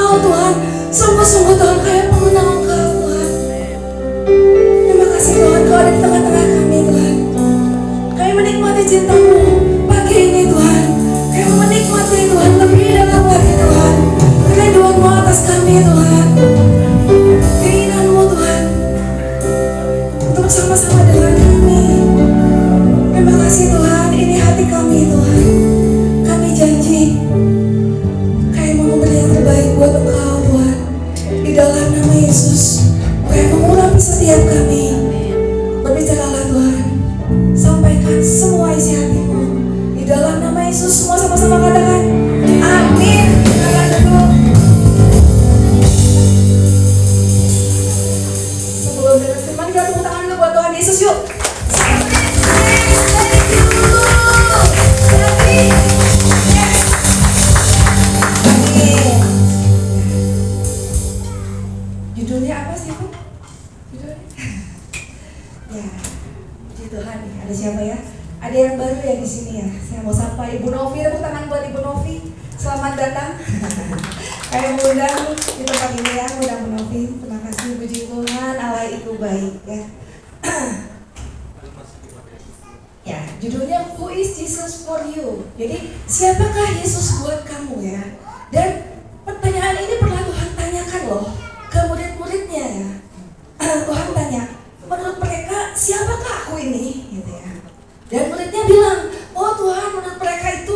Engkau Tuhan. Sungguh-sungguh Tuhan kami mengenal Engkau Tuhan. Terima kasih Tuhan Kau ada di tengah-tengah kami Tuhan. Kami menikmati cinta-Mu pagi ini Tuhan. Kami menikmati Tuhan lebih dalam lagi Tuhan. Kerinduan-Mu atas kami Tuhan. Keinginan-Mu Tuhan untuk bersama-sama dengan kami. Terima kasih Tuhan, ini hati kami Tuhan. Kami janji kami mau memberi yang terbaik buat Engkau Tuhan. Di dalam nama Yesus kami mengurapi setiap kami. Berbicaralah Tuhan, sampaikan semua isi hati-Mu. Di dalam nama Yesus semua sama-sama katakan amin. Katakan dulu. Sebelum dengar firman kita tepuk tangan dulu buat Tuhan Yesus yuk. Judulnya apa sih Bu? Judulnya? Ya, puji Tuhan nih. Ada siapa ya? Ada yang baru ya di sini ya. Saya mau sapa Ibu Novi. Tepuk tangan buat Ibu Novi. Selamat datang. Kayak undang di tempat ini ya, undang Bu Novi. Terima kasih puji Tuhan. Allah itu baik ya. Ya, judulnya Who is Jesus for you? Jadi siapakah Yesus buat kamu ya? Dan pertanyaan ini pernah Tuhan tanyakan loh ke murid-muridnya ya. Tuhan tanya, menurut mereka siapakah aku ini? Gitu ya. Dan muridnya bilang, oh Tuhan menurut mereka itu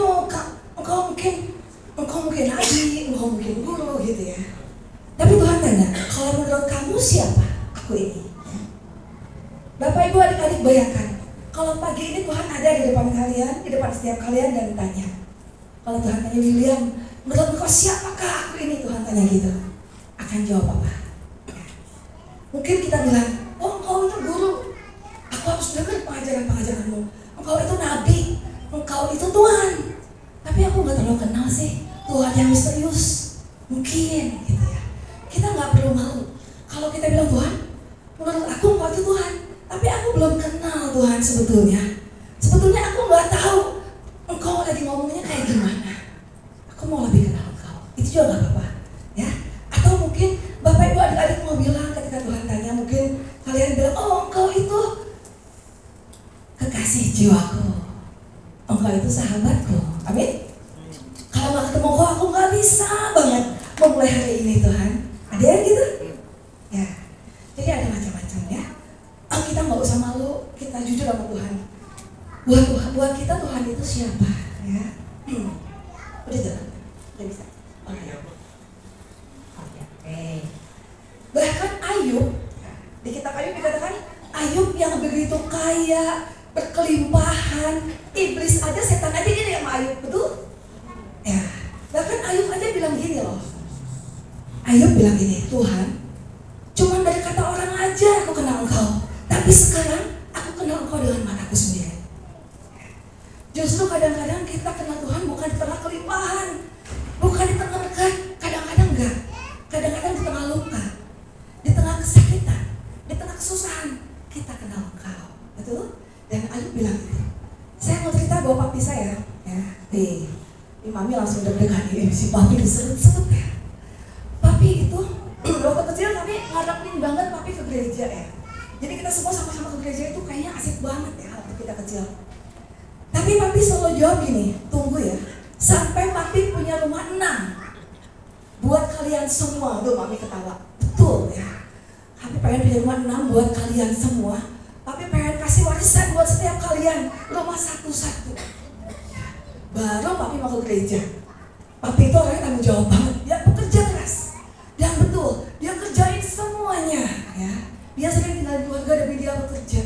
engkau mungkin nabi, engkau mungkin guru gitu ya. Tapi Tuhan tanya, kalau menurut kamu siapa aku ini? Bapak Ibu adik-adik bayangkan, kalau pagi ini Tuhan ada di depan kalian, di depan setiap kalian dan tanya. Kalau Tuhan tanya William, menurut engkau siapakah aku ini? Tuhan tanya gitu. Akan jawab apa? Mungkin kita bilang, oh engkau itu guru, aku harus dengar pengajaran-pengajaranmu. Engkau itu nabi, engkau itu Tuhan. Tapi aku gak terlalu kenal sih Tuhan yang misterius. Mungkin gitu ya. Kita gak perlu malu kalau kita bilang Tuhan, menurut aku engkau itu Tuhan. Tapi aku belum kenal Tuhan sebetulnya. Sebetulnya aku gak tahu engkau lagi ngomongnya kayak gimana. Aku mau lebih kenal engkau. Itu juga gak apa-apa ya. Atau mungkin Bapak Ibu adik-adik mau bilang ketika Tuhan tanya, mungkin kalian bilang, oh engkau itu kekasih jiwaku, engkau itu sahabatku. Amin. Kalau gak ketemu engkau, aku gak bisa banget memulai hari ini Tuhan. Ada yang gitu? Ya. Jadi ada macam-macam ya. Kita gak usah malu, kita jujur sama Tuhan. Buat kita Tuhan itu siapa ya? Udah jalan? Udah bisa? Oke. Bahkan Ayub, di kitab Ayub dikatakan Ayub yang begitu kaya, berkelimpahan, iblis aja, setan aja gini sama Ayub, betul? Ya. Bahkan Ayub aja bilang gini loh. Ayub bilang gini, Tuhan, cuma dari kata orang aja aku kenal Engkau, tapi sekarang aku kenal Engkau dengan mataku sendiri. Justru kadang-kadang kita kenal Tuhan bukan di tengah kelimpahan, bukan di tengah berkat, kadang-kadang enggak. Kadang-kadang di tengah luka, di tengah kesakitan, di tengah kesusahan, kita kenal Engkau, betul? Dan Ayub bilang gitu. Saya mau cerita bahwa papi saya, ya, Mami langsung deg-degan nih, si papi disebut-sebut ya. Papi itu, waktu kecil kami ngarepin banget papi ke gereja ya. Jadi kita semua sama-sama ke gereja itu kayaknya asik banget ya waktu kita kecil. Tapi papi selalu jawab gini, tunggu ya, sampai papi punya rumah 6. Buat kalian semua, tuh Mami ketawa. Betul ya. Papi pengen punya rumah 6 buat kalian semua. Papi pengen kasih warisan buat setiap kalian, rumah satu-satu. Baru papi mau ke gereja. Papi itu orangnya tanggung jawab banget. Dia bekerja keras. Dan betul, dia kerjain semuanya ya. Dia sering tinggal di keluarga demi dia bekerja.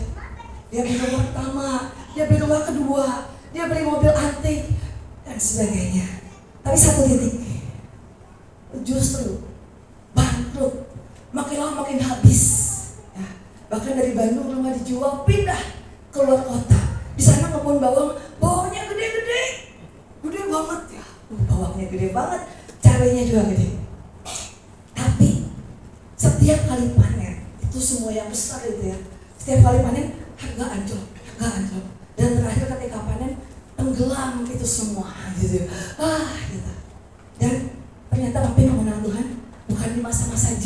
Dia beli rumah pertama, dia beli rumah kedua, dia beli mobil antik dan sebagainya. Tapi satu titik, justru bangkrut, makin lama makin habis ya. Bahkan dari Bandung rumah dijual, pindah keluar kota. Di sana ngebon bawang, bawangnya gede-gede, gede banget ya. Bawangnya gede banget, cabainya juga gede. Tapi setiap kali panen, itu semua yang besar itu ya, setiap kali panen harga anjlok. Dan terakhir ketika panen tenggelam itu semua gitu. Gitu. Dan ternyata papi mengenal Tuhan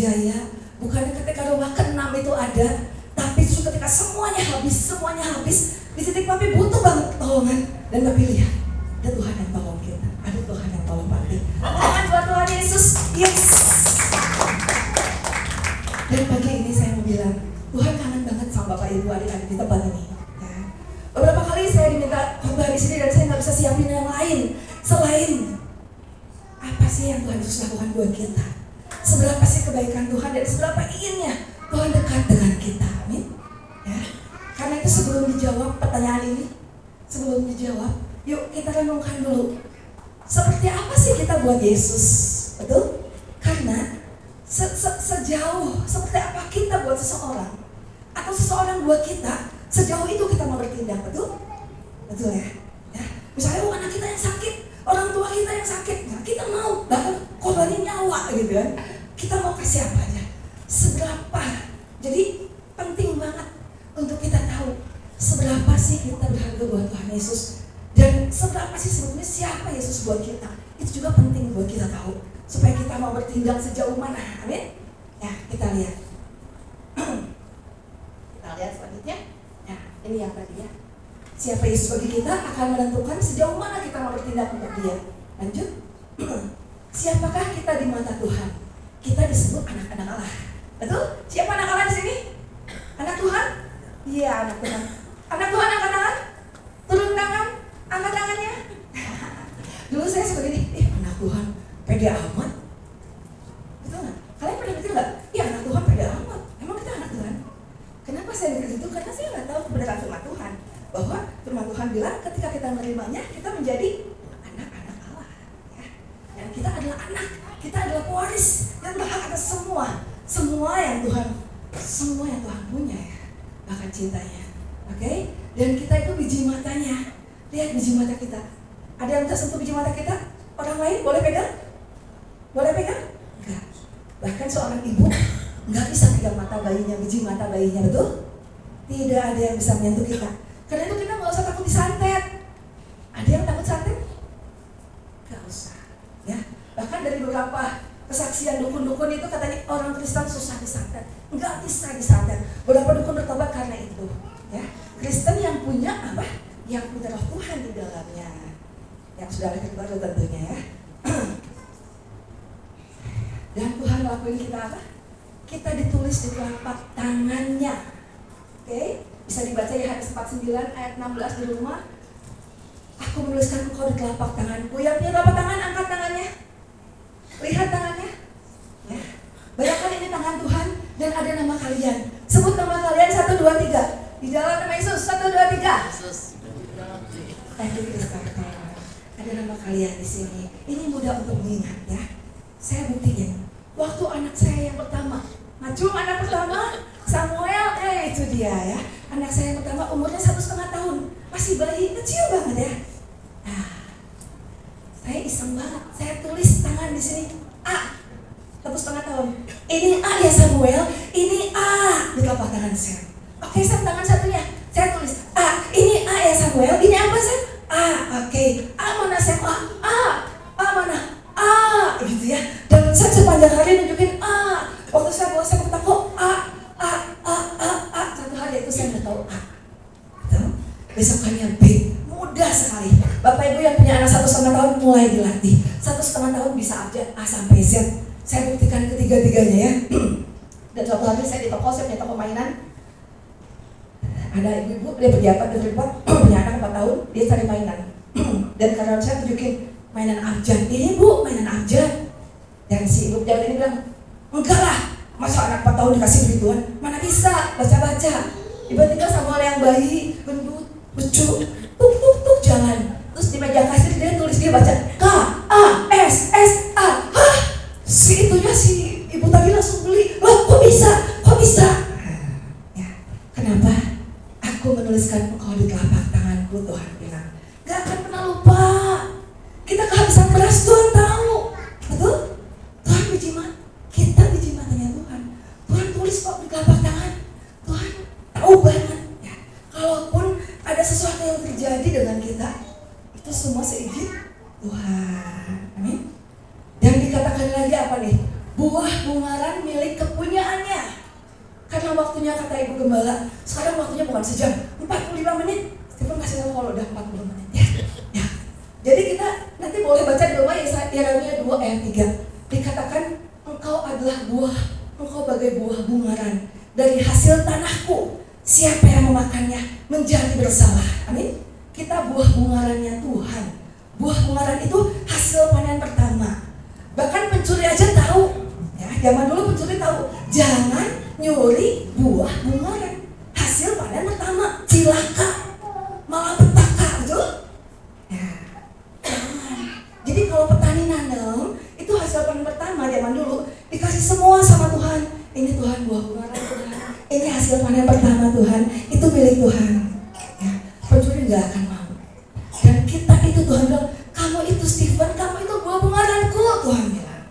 berjaya, bukan ketika rumah ke-6 itu ada, tapi justru ketika semuanya habis, di titik papi butuh banget pertolongan, dan papi lihat, ada Tuhan yang tolong kita, ada Tuhan yang tolong papi. Tangan buat Tuhan Yesus, yes. Dan pagi ini saya mau bilang, Tuhan kangen banget sama Bapak Ibu adik-adik di tempat ini. Ya. Beberapa kali saya diminta khotbah di sini dan saya nggak bisa siapin yang lain selain apa sih yang Tuhan Yesus lakukan buat kita. Seberapa sih kebaikan Tuhan dan seberapa inginnya Tuhan dekat dengan kita. Amin. Ya. Karena itu sebelum dijawab pertanyaan ini, yuk kita renungkan dulu. Seperti apa sih kita buat Yesus? Betul? Karena sejauh seperti apa kita buat seseorang atau seseorang buat kita, sejauh itu kita mau bertindak. Betul? Betul ya? Ya. Misalnya anak kita yang sakit, orang tua kita yang sakit, nah, kita mau bahkan korbanin nyawa gitu kan. Kita mau kasih apa aja. Seberapa? Jadi penting banget untuk kita tahu seberapa sih kita berharga buat Tuhan Yesus dan seberapa sih sebetulnya siapa Yesus buat kita. Itu juga penting buat kita tahu supaya kita mau bertindak sejauh mana. Amin. Ya, kita lihat. Kita lihat selanjutnya. Nah, ini yang tadi ya. Siapa Yesus bagi kita akan menentukan sejauh mana kita mau bertindak untuk Dia. Lanjut. Siapakah kita di mata Tuhan? Kita disebut anak-anak Allah. Betul? Siapa anak Allah di sini? Anak Tuhan? Iya, anak Tuhan. Anak Tuhan angkat tangan? Turun tangan? Angkat tangannya? Dulu saya suka gini, anak Tuhan pede amat. Betul nggak? Kalian pernah mikir nggak? Iya, anak Tuhan pede amat. Emang kita anak Tuhan? Kenapa saya mikir gitu? Karena saya nggak tahu kebenaran firman Tuhan. Bahwa firman Tuhan bilang ketika kita menerimanya, kita menjadi anak-anak Allah. Ya. Dan kita adalah anak, kita adalah pewaris yang berhak atas semua yang Tuhan punya ya. Bahkan cintanya. Oke? Dan kita itu biji matanya. Lihat biji mata kita. Ada yang bisa sentuh biji mata kita? Orang lain boleh pegang? Boleh pegang? Enggak. Bahkan seorang ibu enggak bisa pegang mata bayinya, biji mata bayinya, betul? Tidak ada yang bisa menyentuh kita. Karena itu kita nggak usah takut disantet. Ada yang takut santet? Nggak usah. Ya. Bahkan dari beberapa kesaksian dukun-dukun itu katanya orang Kristen susah disantet. Nggak bisa disantet. Beberapa dukun bertobat karena itu. Ya. Kristen yang punya apa? Yang punya roh Tuhan di dalamnya. Yang sudah ada baru tentunya ya. Dan Tuhan ngelakuin kita apa? Kita ditulis di telapak tangannya. Oke? Bisa dibaca Yohanes 49 ayat 16 di rumah. Aku menuliskan engkau di telapak tanganku. Yang punya telapak tangan, angkat tangannya. Lihat tangannya. Ya. Bayangkan ini tangan Tuhan dan ada nama kalian. Sebut nama kalian 1, 2, 3. Di dalam nama Yesus 1, 2, 3. Yesus. Ada nama kalian di sini. Ini mudah untuk mengingat ya. Saya buktiin. Waktu anak saya yang pertama, Ngacung anak pertama, Samuel, itu dia ya. Anak saya yang pertama umurnya 1,5 tahun. Masih bayi kecil banget ya. Nah, saya iseng banget. Saya tulis tangan di sini A. 1,5 tahun. Ini A ya Samuel, ini A di telapak tangan saya. Oke, saya tangan satunya. Saya tulis A. Ini A ya Samuel. Ini apa Sam? A. Oke. A mana Sam? A mana? A. Gitu ya. Dan saya sepanjang hari nunjukin A. Waktu saya bawa saya ke toko A. Satu hari itu saya udah tahu A. Betul? Besokannya B. Mudah sekali. Bapak Ibu yang punya anak 1,5 tahun mulai dilatih. 1,5 tahun bisa aja A sampai Z. Saya buktikan ketiga-tiganya ya. Dan suatu hari saya di toko, saya punya toko mainan. Ada ibu-ibu, dia berjabat, punya anak 4 tahun, dia cari mainan. Dan karena saya tunjukin mainan abjad. Ini bu, mainan abjad. Dan si ibu pejabat ini bilang, enggak lah, masa anak 4 tahun dikasih begituan? Mana bisa, baca-baca. Tiba-tiba Samuel yang bayi, gendut, lucu, tuk jalan. Terus di meja kasir dia tulis, dia baca K-A-S-S-A. Hah? Si itunya si ibu tadi langsung beli. Loh kok bisa? Ya, kenapa? Aku menuliskan engkau di telapak tanganku, Tuhan bilang. Gak akan pernah lupa. Kita kehabisan beras, Tuhan tahu. Betul? Tuhan biji mata. Kita biji matanya Tuhan. Tuhan tulis kok di telapak tangan. Tuhan tahu banget. Ya, kalaupun ada sesuatu yang terjadi dengan kita, itu semua seizin Tuhan. Amin. Dan dikatakan lagi apa nih? buah bungaran milik kepunyaannya. Karena waktunya kata Ibu Gembala, sekarang waktunya bukan sejam, 45 menit. Stephen kasih tahu kalau udah 40 menit ya. Ya. Jadi kita nanti boleh baca di rumah Yeremia 2 ayat 3. Dikatakan engkau adalah buah, engkau bagai buah bungaran dari hasil tanahku. Siapa yang memakannya menjadi bersalah. Amin. Kita buah bungarannya Tuhan. Buah bungaran itu hasil panen pertama. Bahkan pencuri aja tahu. Ya, zaman dulu pencuri tahu, jangan nyuri buah bungaran. Hasil panen pertama, cilaka, malapetaka, betul? Ya, jangan. Jadi kalau petani nanam, itu hasil panen pertama zaman dulu dikasih semua sama Tuhan. Ini Tuhan buah bungaran Tuhan. Ini hasil panen pertama Tuhan. Itu milik Tuhan. Ya, pencuri nggak akan mau. Dan kita itu Tuhan bilang, kamu itu Stephen, kamu itu buah bungaranku, Tuhan bilang.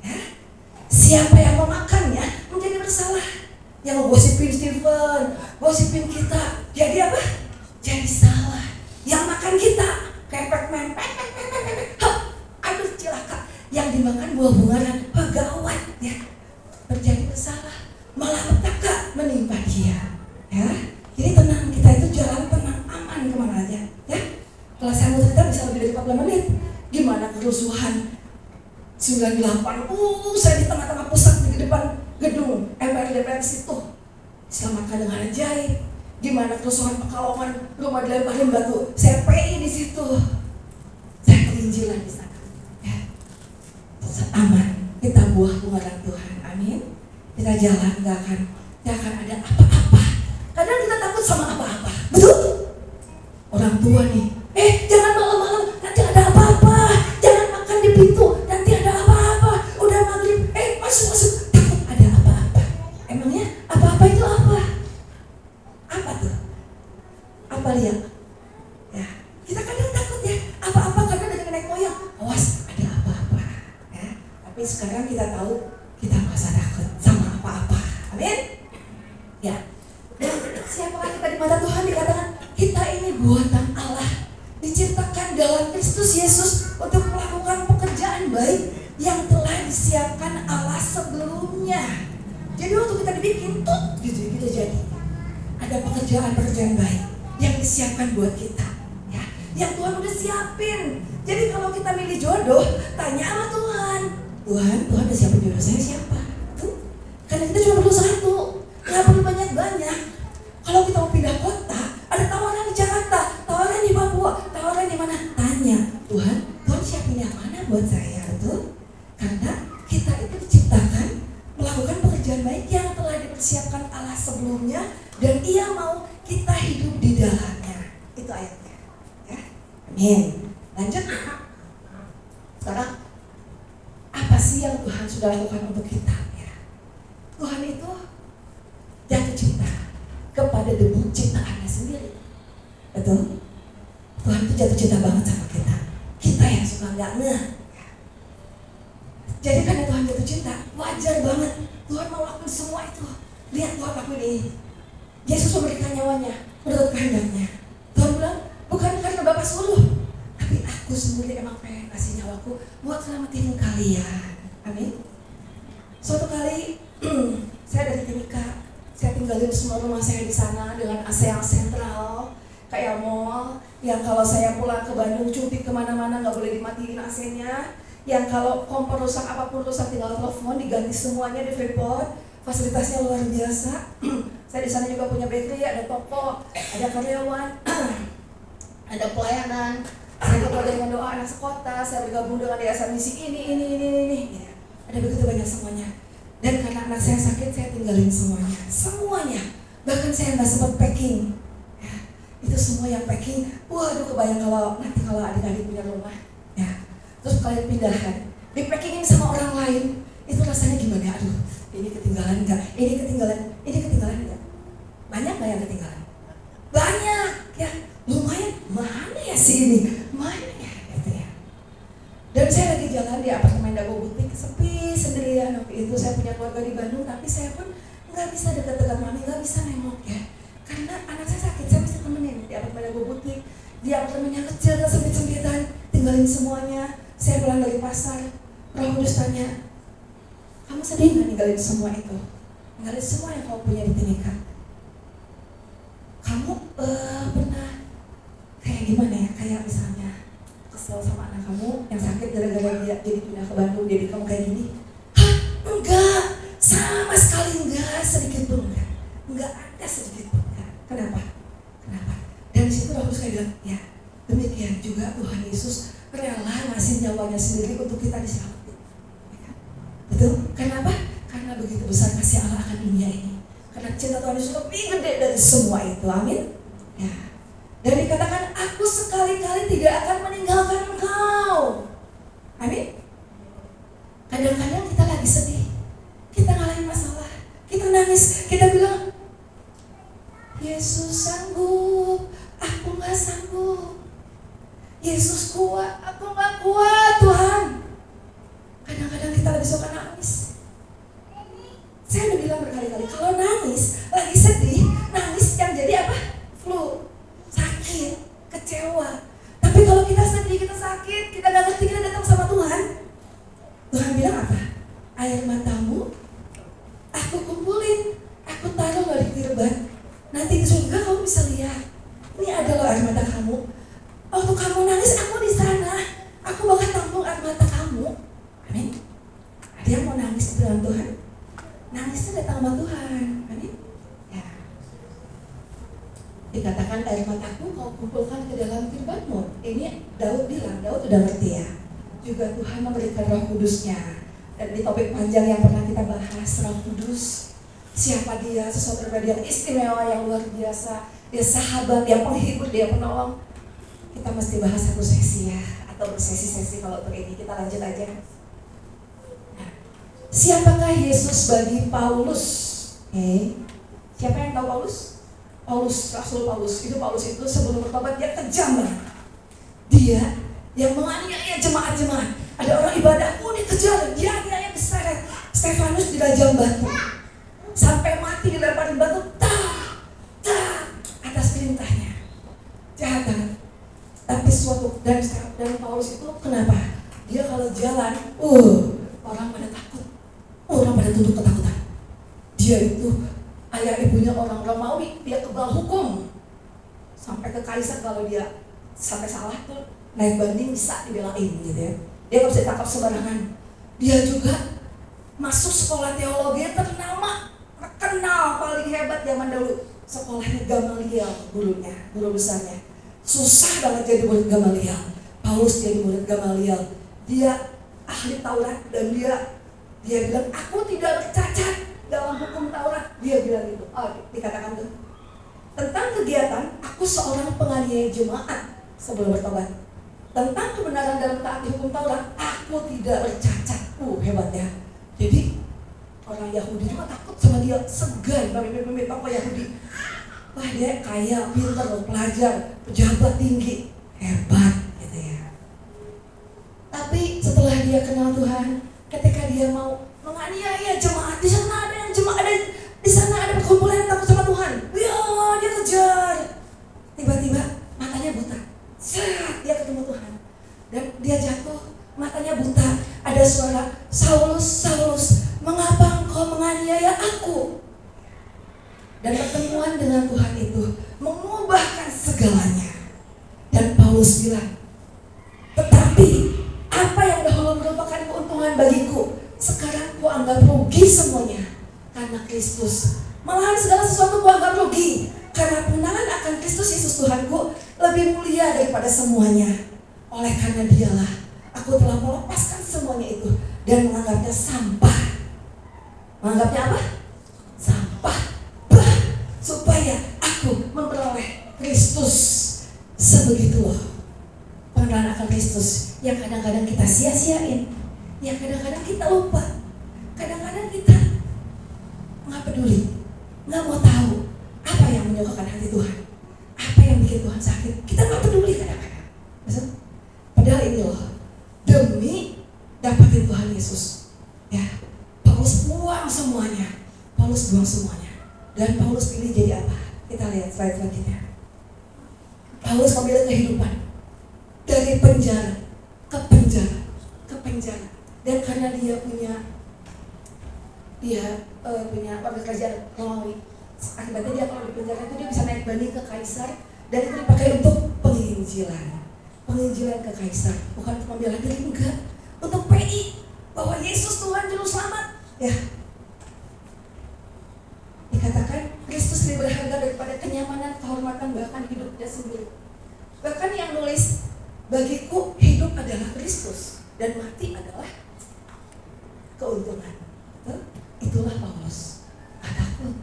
Ya, siapa yang memakannya menjadi bersalah. Yang gosipin Stephen, gosipin kita, jadi apa? Jadi salah. Yang makan kita, kepek men, aduh cilaka. Yang dimakan buah bungaran, gawat ya. Terjadi bersalah, malah petaka menimpa dia. Ya, jadi tenang, kita itu jalan tenang, aman kemana aja. Ya, kalau saya mau cerita bisa lebih dari 40 menit. Gimana kerusuhan 98, saya di tengah-tengah pusat di depan gedung MPR DPR situ, selamatkan dengan ajaib. Gimana kerusuhan Pekalongan, rumah dilemparin batu, saya PI di situ, saya kerinjilan di sana. Ya, aman, kita buah bungaran Tuhan, amin. Kita jalan, gak akan ada apa-apa. Kadang kita takut sama apa-apa, betul? Orang tua nih, jangan malam-malam, nanti ada apa-apa. Jangan makan di pintu, nanti ada apa-apa. Udah maghrib, masuk, takut ada apa-apa. Emangnya apa-apa itu apa? Apa tuh? Apa lihat? Ya, kita kadang takut ya, apa-apa karena dengan nenek moyang. Awas, ada apa-apa. Ya, tapi sekarang kita tahu kita nggak usah takut sama apa-apa. Amin. Ya. Dan siapakah kita di mata Tuhan? Dikatakan kita ini buatan Allah, diciptakan dalam Kristus Yesus untuk melakukan pekerjaan baik yang telah disiapkan Allah sebelumnya. Jadi waktu kita dibikin tuh gitu jadi. Ada pekerjaan baik yang disiapkan buat kita, ya, yang Tuhan udah siapin. Jadi kalau kita milih jodoh, tanya sama Tuhan, Tuhan udah siapin jodoh saya siapa? Tuh. Karena kita cuma perlu satu, nggak perlu banyak-banyak. Kalau kita mau pindah kota, ada tawaran di Jakarta, tawaran di Papua, tawaran di mana? Tanya, Tuhan siapin yang mana buat saya? Betul? Karena kita itu diciptakan melakukan pekerjaan baik yang telah dipersiapkan Allah sebelumnya, dan Ia mau kita hidup di dalamnya. Itu ayatnya. Ya. Amin. Lanjut. Sekarang, apa sih yang Tuhan sudah lakukan untuk kita? Ya. Tuhan itu jatuh cinta kepada debu ciptaannya sendiri. Betul? Tuhan itu jatuh cinta banget sama kita. Kita yang suka nggak ngeh. Jadi karena Tuhan jatuh cinta, wajar banget Tuhan mau lakukan semua itu. Lihat Tuhan lakuin ini. Yesus memberikan nyawanya menurut kehendaknya. Tuhan bilang, bukan karena Bapak suruh, tapi aku sendiri emang pengen kasih nyawaku buat selamatin kalian. Amin. Suatu kali saya dari Timika, saya tinggalin semua rumah saya di sana dengan AC yang sentral, kayak mall, yang kalau saya pulang ke Bandung cuti kemana-mana nggak boleh dimatiin AC-nya, yang kalau kompor rusak apapun rusak tinggal telepon diganti semuanya di Freeport, fasilitasnya luar biasa. Saya di sana juga punya bakery, ada toko, ada karyawan, ada pelayanan. Saya keluarga dengan doa anak sekota, saya bergabung dengan yayasan misi ini. Ya, ada begitu banyak semuanya. Dan karena anak saya sakit, saya tinggalin semuanya. Bahkan saya nggak sempat packing. Ya, itu semua yang packing. Waduh, kebayang kalau nanti kalau adik-adik punya rumah, ya, terus kalian pindahan, dipackingin sama orang lain, itu rasanya gimana? Aduh, ini ketinggalan nggak? Ini ketinggalan nggak? Banyak nggak yang ketinggalan? Banyak, ya. Lumayan. Mana ya si ini? Mana ya? Gitu ya. Dan saya lagi jalan di apartemen Dago Butik, sepi sendirian. Waktu itu saya punya keluarga di Bandung, tapi saya pun nggak bisa dekat-dekat mami, nggak bisa nengok ya. Karena anak saya sakit, saya mesti temenin di apartemen Dago Butik. Di apartemen yang kecil, sempit-sempitan, tinggalin semuanya. Saya pulang dari pasar, Roh Kudus tanya, sedih nggak ninggalin semua itu? Ninggalin semua yang kamu punya di Timika. Kamu pernah kayak gimana ya? Kayak misalnya kesel sama anak kamu yang sakit gara-gara dia jadi pindah ke Bandung, jadi kamu kayak gini? Hah? Enggak, sama sekali enggak, sedikit pun enggak. Enggak ada sedikit pun enggak. Kenapa? Dan disitu Roh Kudus kayak bilang, ya demikian juga Tuhan Yesus rela ngasih nyawanya sendiri untuk kita diselamatkan. Betul? Kenapa? Karena begitu besar kasih Allah akan dunia ini. Karena cinta Tuhan Yesus lebih gede dari semua itu. Amin. Ya. Dan dikatakan, aku sekali-kali tidak akan meninggalkan engkau. Amin. Kadang-kadang kita lagi sedih, kita ngalamin masalah, kita nangis, kita bilang, Yesus sanggup, aku gak sanggup. Yesus kuat, aku gak kuat Tuhan. Kadang-kadang kita lagi suka nangis. Saya udah bilang berkali-kali, kalau nangis, lagi sedih, nangis yang jadi apa? Flu, sakit, kecewa. Tapi kalau kita sedih, kita sakit, kita gak ngerti, kita datang sama Tuhan. Tuhan bilang apa? Air matamu, aku kumpulin, aku taruh di tirban. Nanti di surga kamu bisa lihat. Ini adalah air mata kamu. Waktu kamu nangis, aku di sana. Aku bakal tampung air mata kamu. Amin. Ada yang mau nangis di dalam Tuhan? Nangisnya datang sama Tuhan. Amin. Ya. Dikatakan air mataku kau kumpulkan ke dalam tirbanmu. Ini Daud bilang, Daud udah ngerti ya. Juga Tuhan memberikan Roh Kudusnya. Dan di topik panjang yang pernah kita bahas, Roh Kudus. Siapa dia? Sesuatu pribadi yang istimewa, yang luar biasa. Dia sahabat, dia penghibur, dia penolong. Kita mesti bahas satu sesi ya, atau bersesi-sesi kalau untuk ini. Kita lanjut aja. Nah, siapakah Yesus bagi Paulus? Siapa yang tahu Paulus? Rasul Paulus. Paulus itu sebelum bertobat dia kejam banget. Dia yang menganiaya jemaat-jemaat. Ada orang ibadah, dikejar, dia aniaya diseret. Stefanus dirajam batu. Sampai mati dilemparin batu, atas perintahnya. Jahat banget. Tapi dan Paulus itu kenapa? Dia kalau jalan, orang pada takut, orang pada tunduk ketakutan. Dia itu ayah ibunya orang Romawi, dia kebal hukum. Sampai ke kaisar kalau dia sampai salah tuh naik banding bisa dibelain gitu ya. Dia nggak bisa ditangkap sembarangan. Dia juga masuk sekolah teologi ternama. Kenal paling hebat zaman dulu. Sekolahnya Gamaliel gurunya, guru besarnya. Susah banget jadi murid Gamaliel. Paulus jadi murid Gamaliel. Dia ahli Taurat dan dia bilang, aku tidak bercacat dalam hukum Taurat. Dia bilang itu. Dikatakan tuh. Tentang kegiatan, aku seorang penganiaya jemaat sebelum bertobat. Tentang kebenaran dalam taat hukum Taurat, aku tidak bercacat. Hebat ya. Jadi orang Yahudi juga takut sama dia, segan pemimpin tokoh Yahudi. Wah, dia kaya, pintar, pelajar, pejabat tinggi, hebat gitu ya. Tapi setelah dia kenal Tuhan, ketika dia mau menganiaya jemaat, di sana ada perkumpulan yang takut sama Tuhan. Dia kejar. Tiba-tiba matanya buta. Dia ketemu Tuhan. Dan dia jatuh, matanya buta. Ada suara, Saulus, Saulus, mengapa engkau menganiaya aku? Dan pertemuan dengan Tuhan itu mengubahkan segalanya. Dan Paulus bilang, tetapi apa yang dahulu merupakan keuntungan bagiku, sekarang ku anggap rugi semuanya karena Kristus. Malahan segala sesuatu ku anggap rugi karena pengenalan akan Kristus Yesus Tuhanku lebih mulia daripada semuanya. Oleh karena dialah aku telah melepaskan semuanya itu dan menganggapnya sampah. Menganggapnya apa? Sampah. Supaya aku memperoleh Kristus. Sebegitu loh pengenalan akan Kristus yang kadang-kadang kita sia-siain, yang kadang-kadang kita lupa, kadang-kadang kita nggak peduli, nggak mau tahu apa yang menyukakan hati Tuhan, apa yang bikin Tuhan sakit. Kita nggak peduli kadang-kadang. Padahal ini loh demi dapatin Tuhan Yesus. Ya, Paulus buang semuanya. Dan Paulus pilih jadi apa? Kita lihat slide selanjutnya. Paulus memilih kehidupan dari penjara ke penjara. Dan karena dia punya dia punya warga kerajaan Romawi. Akibatnya dia kalau di penjara itu dia bisa naik banding ke kaisar, dan itu dipakai untuk penginjilan ke kaisar, bukan untuk membela diri, enggak, untuk PI bahwa Yesus Tuhan Juru Selamat. Ya, dikatakan Kristus lebih berharga daripada kenyamanan, kehormatan, bahkan hidupnya sendiri. Bahkan yang nulis, bagiku hidup adalah Kristus dan mati adalah keuntungan. Itulah Paulus. Takut.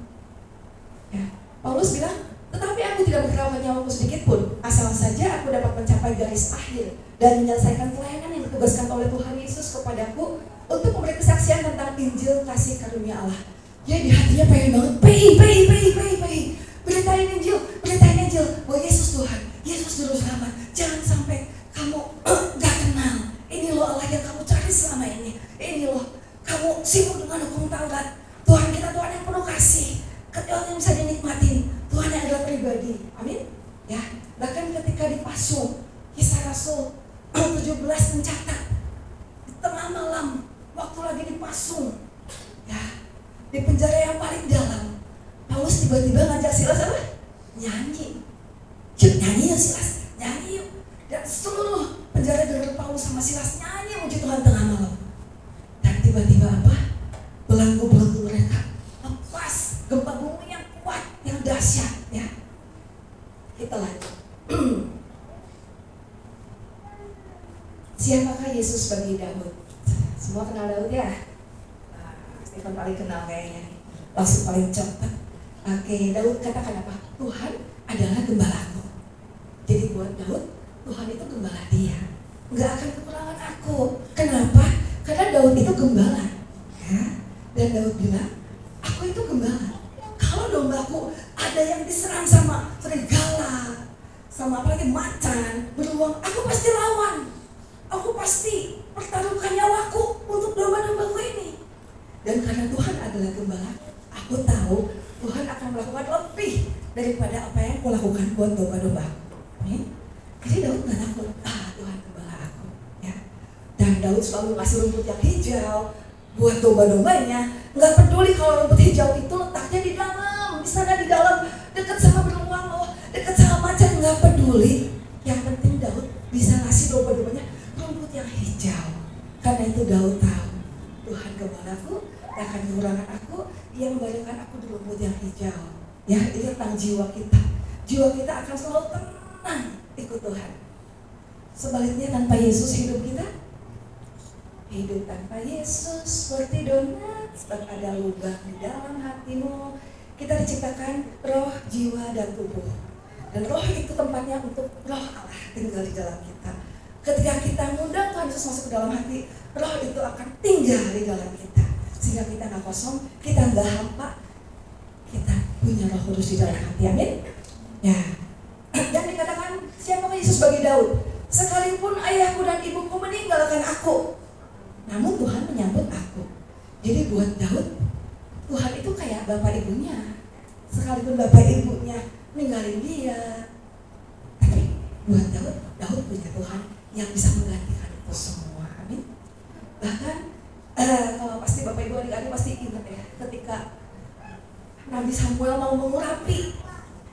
Ya, Paulus bilang, tetapi aku tidak berkerawan nyawaku sedikit pun, asal saja aku dapat mencapai garis akhir dan menyelesaikan pelayanan yang ditugaskan oleh Tuhan Yesus kepadaku untuk memberi kesaksian tentang Injil kasih karunia Allah. Ya, di hatinya pengen banget PI. Beritain Injil bahwa Yesus Tuhan, Yesus Juru Selamat. Jangan sampai kamu gak kenal. Ini loh Allah yang kamu cari selama ini. Ini loh, kamu sibuk dengan hukum Taurat. Tuhan kita Tuhan yang penuh kasih, Tuhan yang bisa dinikmatin, Tuhan yang adalah pribadi. Amin. Ya, bahkan ketika dipasung, Kisah Rasul 17 mencatat di tengah malam, waktu lagi dipasung, ya, di penjara yang paling dalam, Paulus tiba-tiba ngajak Silas apa? Nyanyi. Yuk nyanyi ya Silas, nyanyi yuk. Dan seluruh penjara dengar Paulus sama Silas nyanyi muji Tuhan tengah malam. Dan tiba-tiba apa? Belenggu-belenggu mereka lepas, gempa bumi yang kuat, yang dahsyat, ya. Kita lanjut. Siapakah Yesus bagi Daud? Semua kenal Daud ya? Stephen paling kenal kayaknya, langsung paling cepat. Oke, Daud katakan apa? Tuhan adalah gembalaku. Jadi buat Daud, Tuhan itu gembala dia, nggak akan kekurangan aku. Kenapa? Karena Daud itu gembala, ya. Dan Daud bilang, aku itu gembala. Kalau dombaku ada yang diserang sama serigala, sama apalagi macan, beruang, aku pasti lawan. Aku pasti pertaruhkan nyawaku untuk domba-dombaku ini. Dan karena Tuhan adalah gembala, aku tahu Tuhan akan melakukan lebih daripada apa yang aku lakukan buat domba-domba. Amin. Jadi Daud gak takut, Tuhan gembala aku, ya. Dan Daud selalu ngasih rumput yang hijau buat domba-dombanya. Gak peduli kalau rumput hijau itu letaknya di dalam, di sana di dalam, dekat sama beruang loh, dekat sama macan, gak peduli. Yang penting Daud bisa ngasih domba-dombanya rumput yang hijau. Karena itu Daud tahu Tuhan gembalaku, tak akan kekurangan aku, Dia membaringkan aku di rumput yang hijau. Ya, ini tentang jiwa kita. Jiwa kita akan selalu tenang ikut Tuhan. Sebaliknya tanpa Yesus hidup kita, hidup tanpa Yesus seperti donat, sebab ada lubang di dalam hatimu. Kita diciptakan roh, jiwa, dan tubuh. Dan roh itu tempatnya untuk roh Allah tinggal di dalam kita. Ketika kita ngundang Tuhan Yesus masuk ke dalam hati, roh itu akan tinggal di dalam kita. Sehingga kita gak kosong, kita gak hampa, kita punya Roh Kudus di dalam hati. Amin. Ya. Dan dikatakan, siapakah Yesus bagi Daud? Sekalipun ayahku dan ibuku meninggalkan aku, namun Tuhan menyambut aku. Jadi buat Daud, Tuhan itu kayak bapak ibunya. Sekalipun bapak ibunya ninggalin dia, tapi buat Daud punya Tuhan yang bisa menggantikan itu semua. Amin. Bahkan kalau pasti bapak ibu adik-adik pasti ingat ya, ketika Nabi Samuel mau mengurapi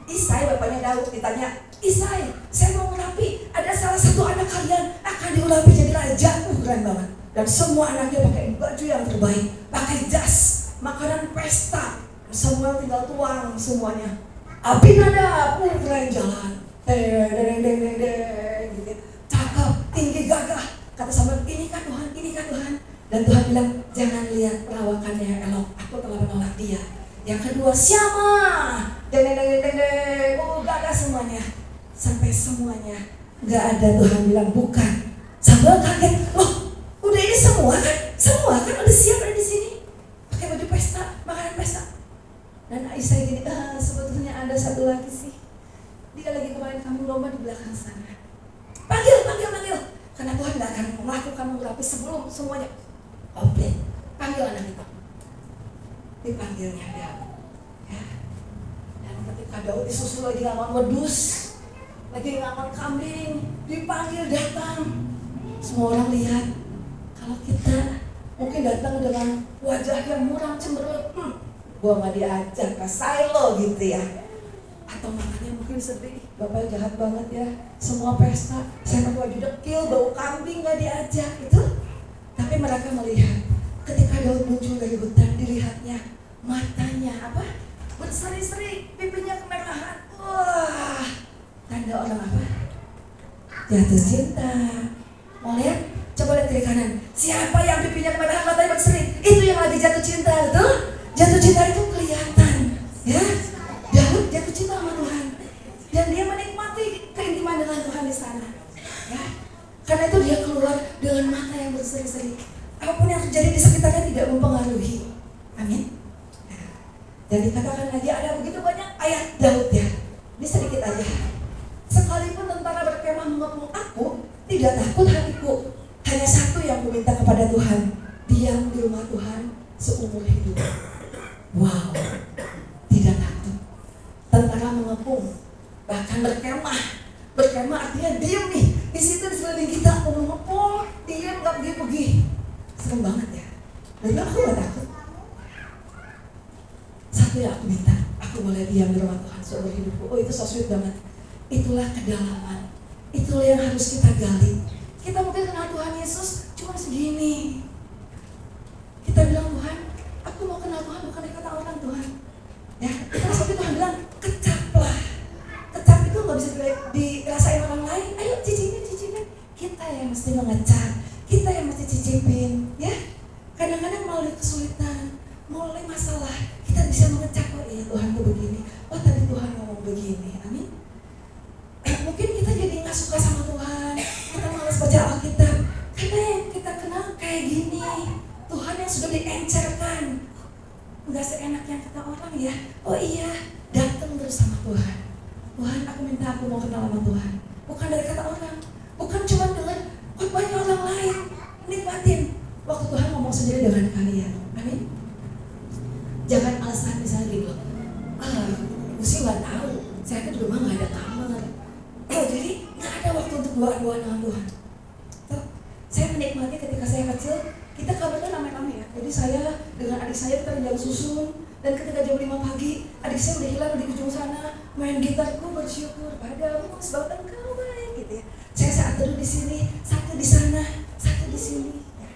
Isai, bapaknya Daud, ditanya, Isai, saya mau mengurapi, ada salah satu anak kalian akan diurapi jadi raja. Keren banget. Dan semua anaknya pakai baju yang terbaik, pakai jas, makanan pesta. Samuel tinggal tuang semuanya. Abinadab, keren jalan, gitu. Cakep, tinggi, gagah. Kata Samuel, ini kan Tuhan. Dan Tuhan bilang, jangan lihat perawakannya elok, aku telah menolak dia. Yang kedua, Syama, gagah semuanya. Sampai semuanya, gak ada Tuhan bilang bukan. Samuel kaget, loh, udah ini semua kan udah siap ada di sini. Pakai baju pesta, makanan pesta. Dan Isai gini, sebetulnya ada satu lagi sih. Dia lagi kemarin kamu lomba di belakang sana. Panggil. Karena Tuhan gak akan melakukan mengurapi sebelum semuanya komplit. Panggil anak itu. Dipanggilnya Daud. Ya. Dan ketika Daud disusul lagi ngangon wedus, lagi ngangon kambing, dipanggil datang. Semua orang lihat kalau kita mungkin datang dengan wajah yang muram cemberut, gua nggak diajak ke silo gitu ya. Atau makannya mungkin sedih, bapak jahat banget ya, semua pesta saya pakai baju dekil, bau kambing nggak diajak itu. Tapi mereka melihat ketika Daud muncul dari hutan, dilihatnya matanya apa? Berseri-seri, pipinya kemerahan. Wah, tanda orang apa? Jatuh cinta. Mau lihat? Coba lihat kiri kanan. Siapa yang pipinya kemerahan, matanya berseri? Itu yang lagi jatuh cinta, betul? Jatuh cinta itu kelihatan, ya. Daud jatuh cinta sama Tuhan, dan dia menikmati keintiman dengan Tuhan di sana, ya. Karena itu dia keluar dengan mata yang berseri-seri. Apapun yang terjadi di sekitarnya tidak mempengaruhi. Amin. Nah, dan dikatakan lagi ada begitu banyak ayat Daud ya. Ini sedikit aja. Sekalipun tentara berkemah mengepung aku, tidak takut hatiku. Hanya satu yang kuminta kepada Tuhan, diam di rumah Tuhan seumur hidup. Wow, tidak takut. Tentara mengepung, bahkan berkemah. Berkemah artinya diam nih. Di situ di sekeliling kita mengepung, diam nggak pergi-pergi. Serem banget ya. Dan aku gak takut. Satu yang aku minta, aku boleh diam di rumah Tuhan seumur hidupku. Oh, itu so sweet banget. Itulah kedalaman. Itulah yang harus kita gali. Kita mungkin kenal Tuhan Yesus cuma segini. Kita bilang, Tuhan, aku mau kenal Tuhan bukan kata orang, Tuhan. Ya, kita seperti Tuhan bilang, kecaplah. Kecap itu gak bisa dirasain orang lain. Ayo cicipin. Kita yang mesti mengecap. Kita yang mesti cicipin, ya. Kadang-kadang melalui kesulitan, melalui masalah, kita bisa mengecap, oh iya Tuhan tuh begini. Oh tadi Tuhan ngomong begini, amin. Mungkin kita jadi gak suka sama Tuhan, kita malas baca Alkitab, karena yang kita kenal kayak gini. Tuhan yang sudah diencerkan, gak seenak yang kata orang ya. Oh iya, datang terus sama Tuhan. Tuhan, aku minta aku mau kenal sama Tuhan. Bukan dari kata orang, bukan cuma dengan khotbahnya orang lain. Nikmatin waktu Tuhan ngomong sendiri dengan kalian. Amin. Jangan alasan misalnya gitu, gue sih gak tahu, saya kan di rumah gak ada kamar. Jadi gak ada waktu untuk doa-doa dengan Tuhan. Saya menikmati ketika saya kecil, kita kabarnya rame-rame ya. Jadi saya dengan adik saya kita renjang susun, dan ketika jam 5 pagi adik saya udah hilang di ujung sana, main gitarku bersyukur padamu sebab engkau baik gitu ya. Saya saat teduh di sini, satu di sana, satu di sini. Ya.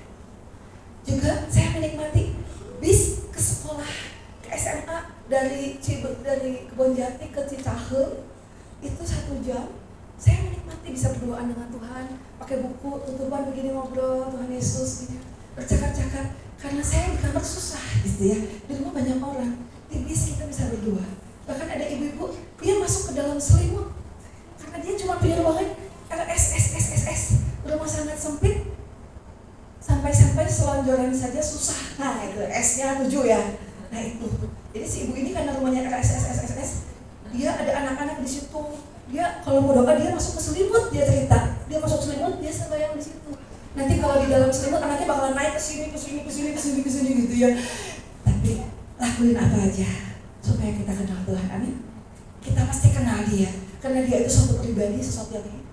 Juga saya menikmati bis ke sekolah, ke SMA dari Kebonjati ke Cicahe itu 1 jam. Saya menikmati bisa berdoa dengan Tuhan, pakai buku tutupan begini ngobrol Tuhan Yesus gitu. Bercakap-cakap, karena saya di kamar susah gitu ya, di rumah banyak orang, di bis kita bisa berdoa. Bahkan ada ibu-ibu, dia masuk ke dalam selimut karena dia cuma punya ruangan RSS, rumah sangat sempit, sampai selonjoran saja susah. Nah itu S-nya 7 ya. Nah itu, jadi si ibu ini karena rumahnya RSS, dia ada anak-anak di situ. Dia kalau mau doa dia masuk ke selimut, dia cerita, dia masuk selimut, dia sembahyang di situ. Nanti kalau di dalam selimut anaknya bakalan naik ke sini gitu ya. Tapi lakuin apa aja supaya kita kenal Tuhan, amin. Kita pasti kenal dia, karena dia itu suatu pribadi,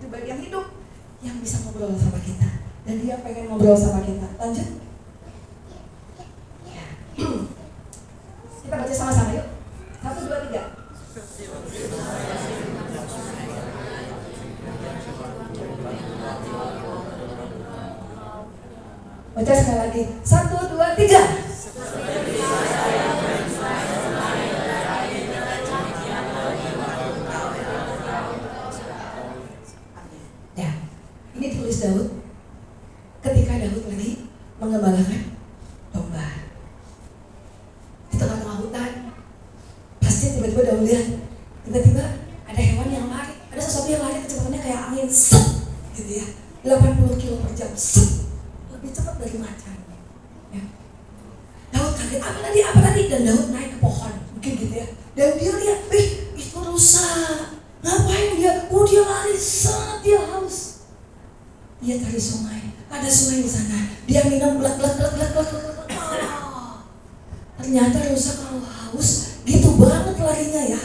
pribadi yang hidup, yang bisa ngobrol sama kita, dan dia pengen ngobrol sama kita. Lanjut. Ya. Kita baca sama-sama yuk. 1, 2, 3. Baca sekali lagi. 1, 2, 3. Ya, ini tulis Daud ketika Daud lagi mengembalakan domba di tengah-tengah hutan. Pasti tiba-tiba Daud lihat, tiba-tiba ada hewan yang lari, ada sesuatu yang lari kecepatannya kayak angin, gitu ya, 80 km per jam, lebih cepat dari macan. Ya. Daud kaget, apa tadi? Dan Daud naik ke pohon, mungkin gitu ya. Dan dia lihat, itu rusa. Ngapain dia? Oh dia lari, dia haus. Dia cari sungai, ada sungai di sana. Dia minum, glek. Ternyata rusa kalau haus, gitu banget larinya ya.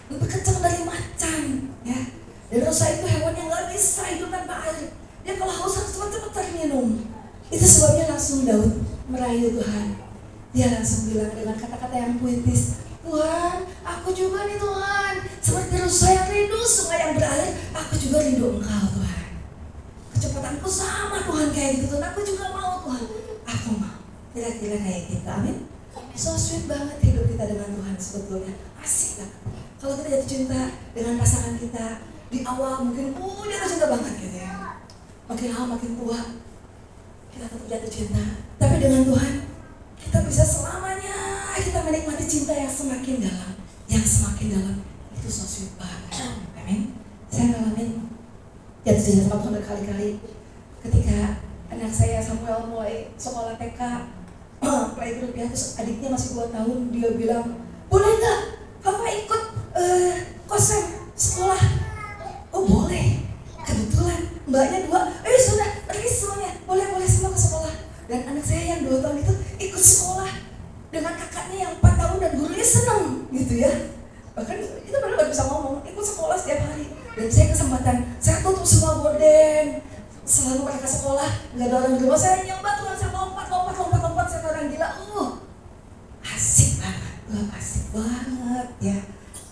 Lebih kencang dari macan, ya. Dan rusa itu hewan yang gak bisa hidup tanpa air. Dia kalau haus harus cepat-cepat cari minum. Itu sebabnya langsung Daud merayu Tuhan. Dia langsung bilang dengan kata-kata yang puitis, Tuhan, aku juga nih Tuhan, seperti rusa yang rindu sungai yang berair, aku juga rindu Engkau Tuhan. Kecepatanku sama Tuhan kayak gitu Tuhan, aku juga mau Tuhan, aku mau. Kira-kira kayak gitu, amin. So sweet banget hidup kita dengan Tuhan sebetulnya, asik lah. Kalau kita jatuh cinta dengan pasangan kita, di awal mungkin jatuh cinta banget gitu ya. Makin lama makin tua, kita tetap jatuh cinta. Tapi dengan Tuhan, kita bisa selamanya kita menikmati cinta yang semakin dalam. Yang semakin dalam, itu so sweet banget. Amin. Saya ngalamin jatuh cinta sama Tuhan berkali-kali. Ketika anak saya Samuel mulai sekolah TK, playgroup ya, terus adiknya masih 2 tahun, dia bilang, boleh gak Papa ikut kosan sekolah? Oh boleh. Kebetulan mbaknya 2, sudah pergi semuanya, boleh semua ke sekolah. Dan anak saya yang 2 tahun itu ikut sekolah dengan kakaknya yang 4 tahun dan gurunya seneng gitu ya. Bahkan itu baru bisa ngomong, ikut sekolah setiap hari. Dan saya kesempatan, saya tutup semua gorden. Selalu mereka sekolah, nggak ada orang di rumah, saya nyoba Tuhan, saya lompat, saya orang gila. Asik banget, asik banget ya.